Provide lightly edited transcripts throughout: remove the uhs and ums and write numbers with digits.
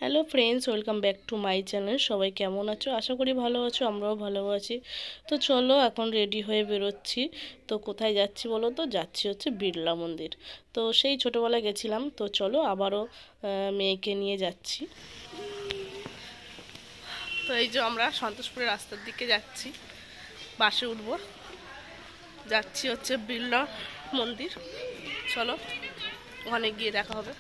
Hello friends, welcome back to my channel. সবাই কেমন আছো? আশা করি ভালো আছো, আমরাও ভালো আছি। তো চলো এখন রেডি হয়ে বেরোচ্ছি। তো কোথায় যাচ্ছি বলো তো? যাচ্ছি হচ্ছে বিড়লা মন্দির। তো সেই ছোটোবেলায় গেছিলাম, তো চলো আবারও মেয়েকে নিয়ে যাচ্ছি। তো এই যে আমরা সন্তোষপুরের রাস্তার দিকে যাচ্ছি, বাসে উঠবো, যাচ্ছি হচ্ছে বিড়লা মন্দির। চলো ওখানে গিয়ে দেখা হবে।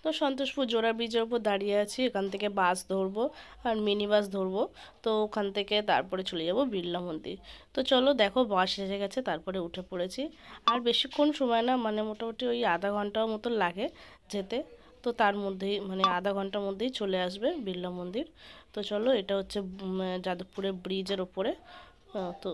তো সন্তোষপুর জোড়া ব্রিজের ওপর দাঁড়িয়ে আছি, এখান থেকে বাস ধরবো আর মিনি বাস ধরবো। তো ওখান থেকে তারপরে চলে যাব বিড়লা মন্দির। তো চলো দেখো, বাস এসে গেছে, তারপরে উঠে পড়েছি। আর বেশিক্ষণ সময় না, মানে মোটামুটি ওই আধা ঘন্টার মতো লাগে যেতে। তো তার মধ্যেই মানে আধা ঘন্টার মধ্যেই চলে আসবে বিড়লা মন্দির। তো চলো, এটা হচ্ছে যাদবপুরের ব্রিজের ওপরে। তো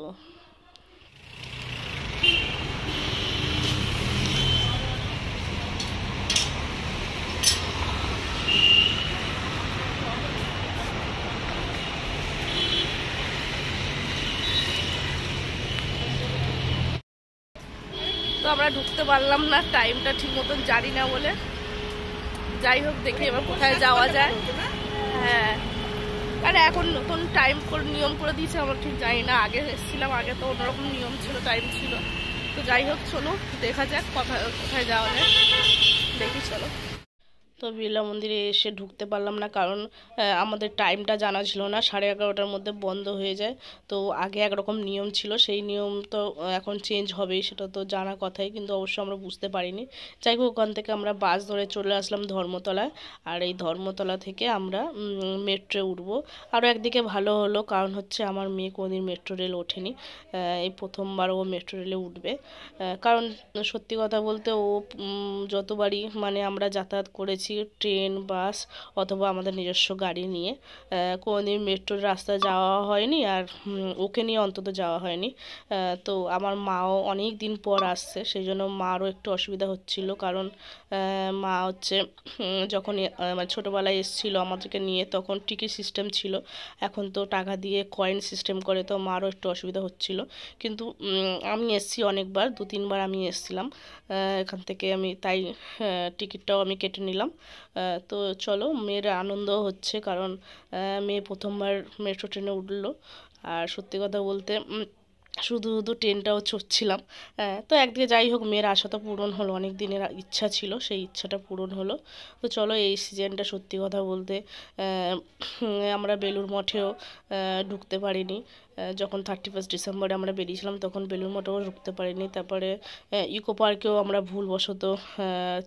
তো আমরা ঢুকতে পারলাম না, টাইমটা ঠিক মতন জানি না বলে। যাই হোক, দেখি এবার কোথায় যাওয়া যায়। হ্যাঁ, আর এখন নতুন টাইম করে নিয়ম করে দিয়েছে, আমরা ঠিক জানি না। আগে এসেছিলাম, আগে তো অন্যরকম নিয়ম ছিল, টাইম ছিল। তো যাই হোক, চলো দেখা যাক কোথায় কোথায় যাওয়া যায়, দেখি চলো। তো বিড়লা মন্দিরে এসে ঢুকতে পারলাম না, কারণ আমাদের টাইমটা জানা ছিল না। 11:30টার মধ্যে বন্ধ হয়ে যায়। তো আগে একরকম নিয়ম ছিল, সেই নিয়ম তো এখন চেঞ্জ হবেই, সেটা তো জানা কথাই, কিন্তু অবশ্য আমরা বুঝতে পারিনি। যাই হোক, ওখান থেকে আমরা বাস ধরে চলে আসলাম ধর্মতলায়। আর এই ধর্মতলা থেকে আমরা মেট্রো উঠবো। আরও একদিকে ভালো হলো, কারণ হচ্ছে আমার মেয়ে কোনোদিন মেট্রো রেল ওঠেনি, এই প্রথমবার ও মেট্রো রেলে উঠবে। কারণ সত্যি কথা বলতে ও যতবারই মানে আমরা যাতায়াত করেছি ট্রেন, বাস অথবা আমাদের নিজস্ব গাড়ি নিয়ে, কোনোদিন মেট্রোর রাস্তায় যাওয়া হয়নি, আর ওকে নিয়ে অন্তত যাওয়া হয়নি। তো আমার মাও অনেক দিন পর আসছে, সেই জন্য মারও একটু অসুবিধা হচ্ছিল, কারণ মা হচ্ছে যখন মানে ছোটোবেলায় এসেছিলো আমাদেরকে নিয়ে, তখন টিকিট সিস্টেম ছিল। এখন তো টাকা দিয়ে কয়েন সিস্টেম করে, তো মারও একটু অসুবিধা হচ্ছিল। কিন্তু আমি এসেছি অনেকবার, 2-3বার আমি এসেছিলাম এখান থেকে। আমি তাই টিকিটটাও আমি কেটে নিলাম। তো চলো, মেয়ের আনন্দ হচ্ছে, কারণ মেয়ে প্রথমবার মেট্রো ট্রেনে উঠলো। আর সত্যি কথা বলতে শুধু শুধু ট্রেনটাও চড়ছিলাম। তো একদিকে যাই হোক, মেয়ের আশা তো পূরণ হলো, অনেক দিনের ইচ্ছা ছিল, সেই ইচ্ছাটা পূরণ হলো। তো চলো, এই সিজনটা সত্যি কথা বলতে আমরা বেলুড় মঠেও ঢুকতে পারিনি। যখন 31 ডিসেম্বরে আমরা বেরিয়েছিলাম, তখন বেলুড় মঠেও ঢুকতে পারিনি। তারপরে ইকো পার্কেও আমরা ভুলবশত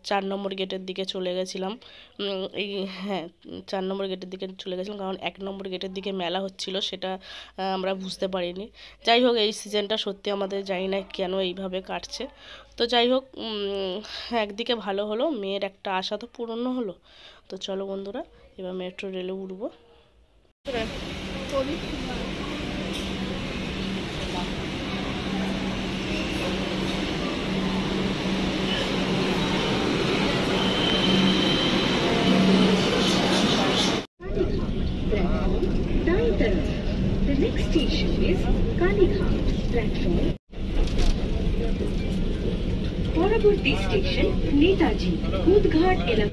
4 নম্বর গেটের দিকে চলে গেছিলাম। এই হ্যাঁ, 4 নম্বর গেটের দিকে চলে গেছিলাম, কারণ 1 নম্বর গেটের দিকে মেলা হচ্ছিল, সেটা আমরা বুঝতে পারিনি। যাই হোক, এই সিজনটা সত্যি আমাদের জানি না কেন এইভাবে কাটছে। তো যাই হোক, একদিকে ভালো হলো, মেয়ের একটা আশা তো পূরণ হলো। তো চলো বন্ধুরা, এবার মেট্রো রেলে উঠবো। The next station is Kalighat platform. পরবর্তী স্টেশন নেতাজি কুদঘাট এলাকা।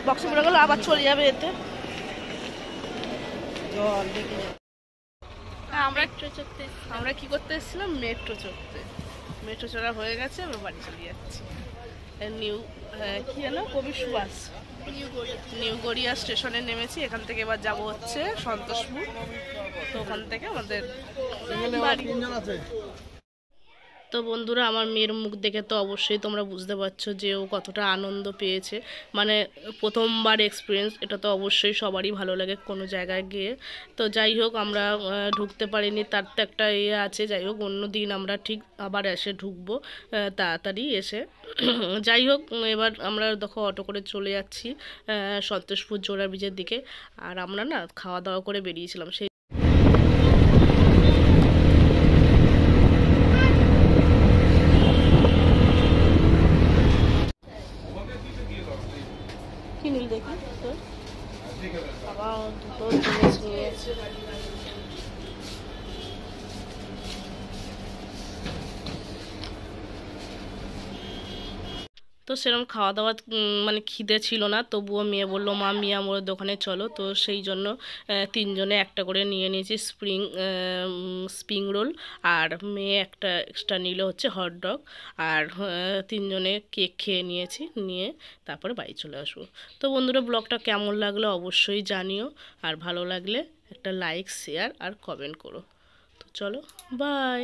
বক্সে পড়ে গেল, আবার চলে যাবে এতে। আমরা কি করতে এসেছিলাম? মেট্রো চড়তে। মেট্রো চড়া হয়ে গেছে, আমরা বাড়ি চলে যাচ্ছি। নিউ কি হলো, কবি সুভাষ, নিউ গড়িয়া স্টেশনে নেমেছি। এখান থেকে এবার যাব হচ্ছে সন্তোষপুর। তো ওখান থেকে আমাদের বাড়ি। তো বন্ধুরা, আমার মেয়ের মুখ দেখে তো অবশ্যই তোমরা বুঝতে পারছো যে ও কতটা আনন্দ পেয়েছে। মানে প্রথমবার এক্সপিরিয়েন্স, এটা তো অবশ্যই সবারই ভালো লাগে কোনো জায়গায় গিয়ে। তো যাই হোক, আমরা ঢুকতে পারিনি, তার তো একটা আছে। যাই হোক, অন্য দিন আমরা ঠিক আবার এসে ঢুকবো তাড়াতাড়ি এসে। যাই হোক, এবার আমরা দেখো অটো করে চলে যাচ্ছি সন্তোষপুর জোড়া ব্রিজের দিকে। আর আমরা না খাওয়া দাওয়া করে বেরিয়েছিলাম সেই। কি নিল দেখি তোর বাবা, দুটো জিনিস নিয়েছে। তো সেরকম খাওয়া দাওয়া মানে খিদে ছিল না, তবুও মেয়ে বললো মা মিয়া মোড়ের দোকানে চলো। তো সেই জন্য তিনজনে একটা করে নিয়ে নিয়েছি স্প্রিং রোল, আর মেয়ে একটা এক্সট্রা নিল হচ্ছে হটডগ, আর তিনজনে কেক খেয়ে নিয়েছি, নিয়ে তারপরে বাড়ি চলে আসবো। তো বন্ধুরা, ব্লগটা কেমন লাগলো অবশ্যই জানিও, আর ভালো লাগলে একটা লাইক, শেয়ার আর কমেন্ট করো। তো চলো, বাই।